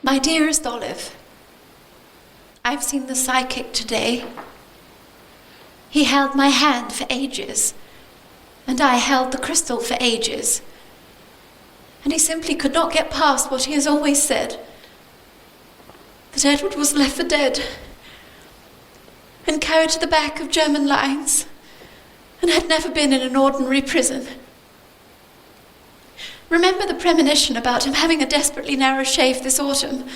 My dearest Olive, I've seen the psychic today. He held my hand for ages, and I held the crystal for ages. And he simply could not get past what he has always said, that Edward was left for dead and carried to the back of German lines and had never been in an ordinary prison. Remember the premonition about him having a desperately narrow shave this autumn,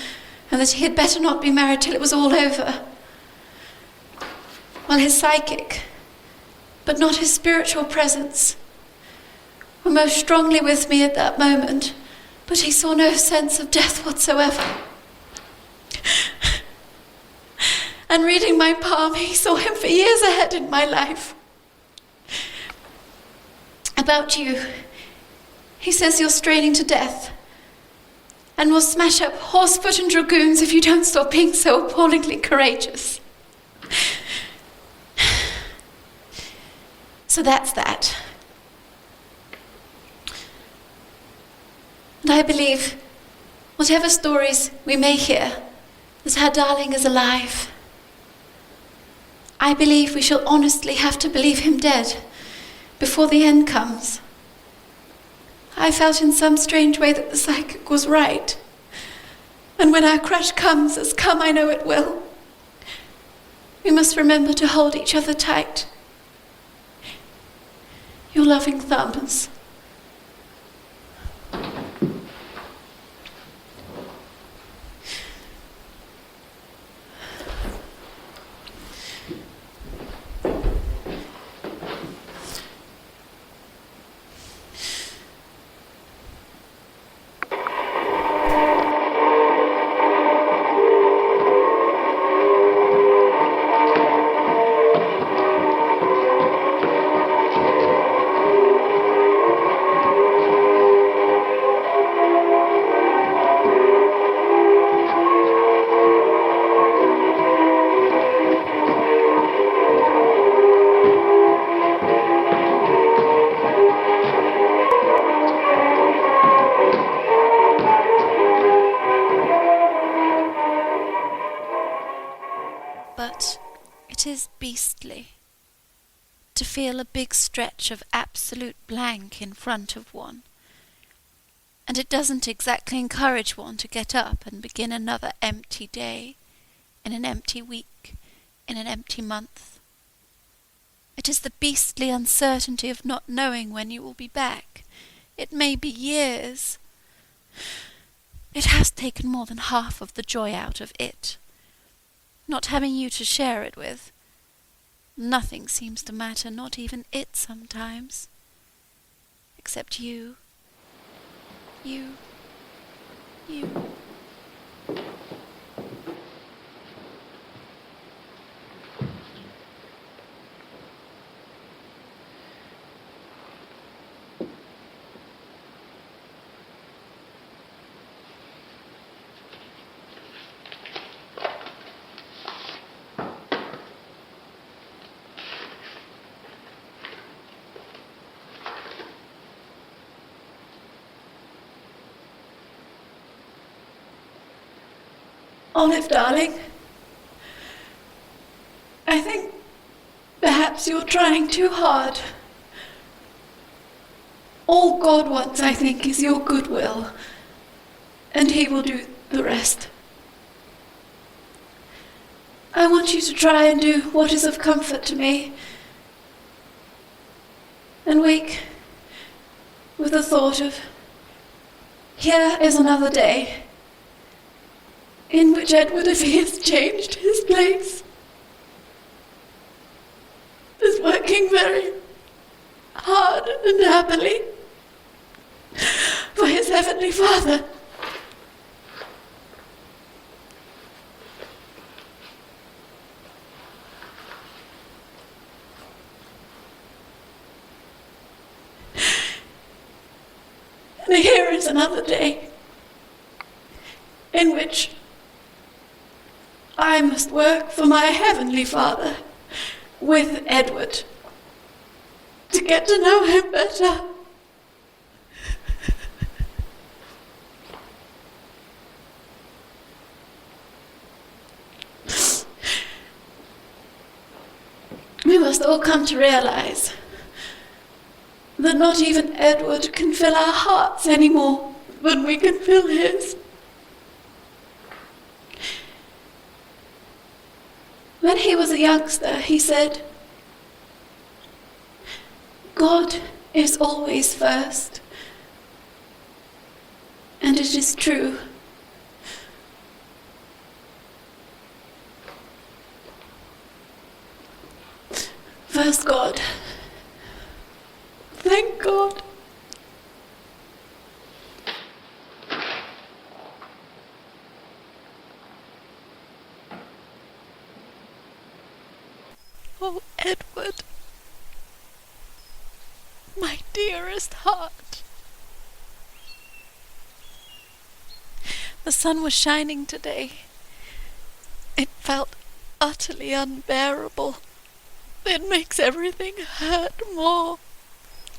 and that he had better not be married till it was all over. Well, his psychic, but not his spiritual presence, were most strongly with me at that moment, but he saw no sense of death whatsoever. And reading my palm, he saw him for years ahead in my life. About you, he says you're straining to death and will smash up horsefoot and dragoons if you don't stop being so appallingly courageous. So that's that. And I believe, whatever stories we may hear, that our darling is alive. I believe we shall honestly have to believe him dead before the end comes. I felt in some strange way that the psychic was right. And when our crash comes, as come I know it will, we must remember to hold each other tight. Your loving thumbs. But it is beastly to feel a big stretch of absolute blank in front of one, and it doesn't exactly encourage one to get up and begin another empty day, in an empty week, in an empty month. It is the beastly uncertainty of not knowing when you will be back. It may be years. It has taken more than half of the joy out of it. Not having you to share it with. Nothing seems to matter, not even it sometimes. Except you. You. Olive, darling, I think perhaps you're trying too hard. All God wants, I think, is your goodwill, and he will do the rest. I want you to try and do what is of comfort to me, and wake with the thought of, here is another day in which Edward, if he has changed his place, is working very hard and happily for his Heavenly Father. And here is another day in which I must work for my Heavenly Father with Edward to get to know him better. must all come to realize that not even Edward can fill our hearts any more than we can fill his. When he was a youngster, he said, "God is always first." And it is true. First God. Thank God. Oh, Edward, my dearest heart. The sun was shining today. It felt utterly unbearable. It makes everything hurt more.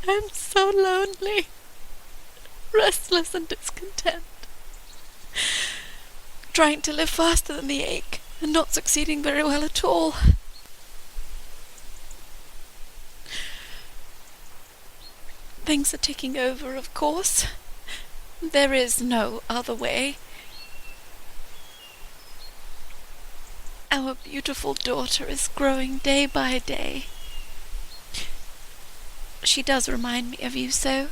I'm so lonely, restless and discontent. Trying to live faster than the ache, and not succeeding very well at all. Things are ticking over, of course. There is no other way. Our beautiful daughter is growing day by day. She does remind me of you so.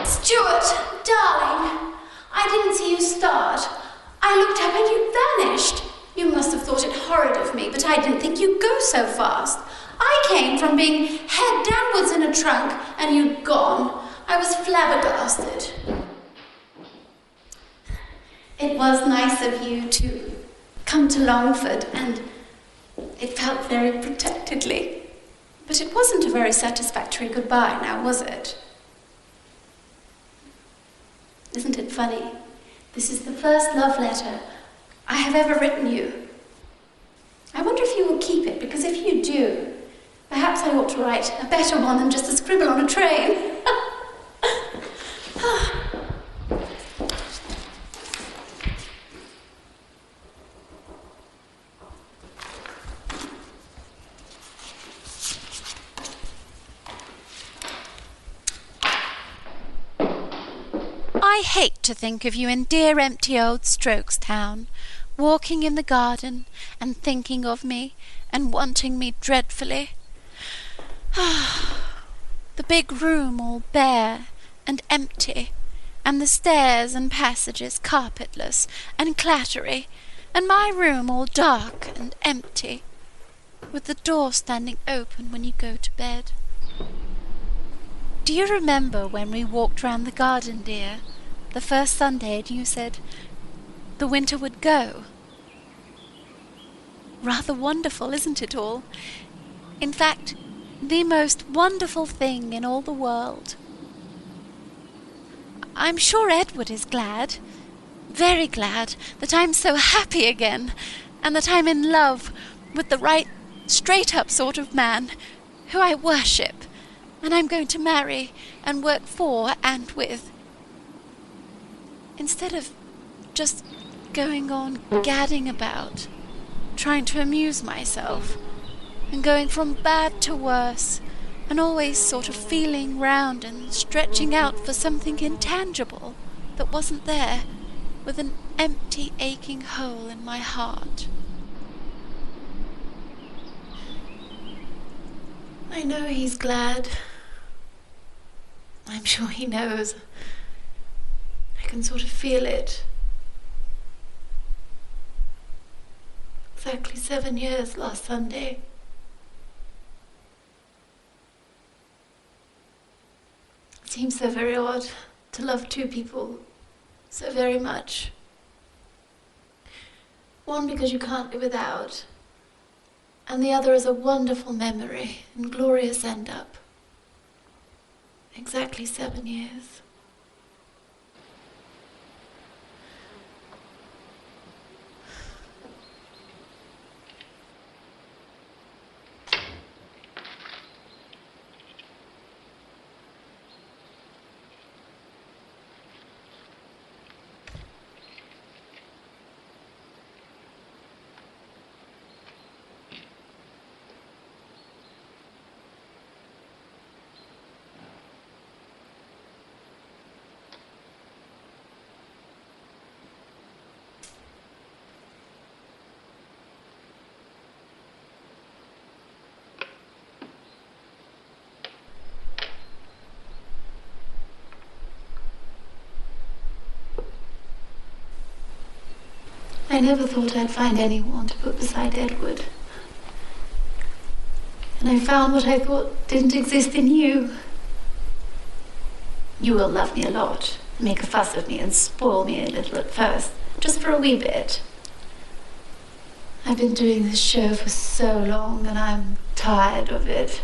Stuart, darling, I didn't see you start. I looked up and you'd vanished. You must have thought it horrid of me, but I didn't think you'd go so fast. I came from being head downwards in a trunk, and you'd gone. I was flabbergasted. It was nice of you to come to Longford, and it felt very protectedly. But it wasn't a very satisfactory goodbye now, was it? Isn't it funny? This is the first love letter I have ever written you. I wonder if you will keep it, because if you do, perhaps I ought to write a better one than just a scribble on a train. I hate to think of you in dear empty old Strokestown, walking in the garden and thinking of me and wanting me dreadfully. The big room all bare and empty, and the stairs and passages carpetless and clattery, and my room all dark and empty, with the door standing open when you go to bed. Do you remember when we walked round the garden, dear, the first Sunday, and you said the winter would go? Rather wonderful, isn't it all? In fact, the most wonderful thing in all the world. I'm sure Edward is glad, very glad, that I'm so happy again, and that I'm in love with the right, straight-up sort of man, who I worship, and I'm going to marry and work for and with. Instead of just going on gadding about, trying to amuse myself, and going from bad to worse, and always sort of feeling round and stretching out for something intangible that wasn't there, with an empty, aching hole in my heart. I know he's glad. I'm sure he knows. I can sort of feel it. Exactly 7 years last Sunday. It seems so very odd to love two people so very much. One because you can't live without, and the other as a wonderful memory and glorious end-up. Exactly 7 years. I never thought I'd find anyone to put beside Edward. And I found what I thought didn't exist in you. You will love me a lot, make a fuss of me and spoil me a little at first, just for a wee bit. I've been doing this show for so long and I'm tired of it.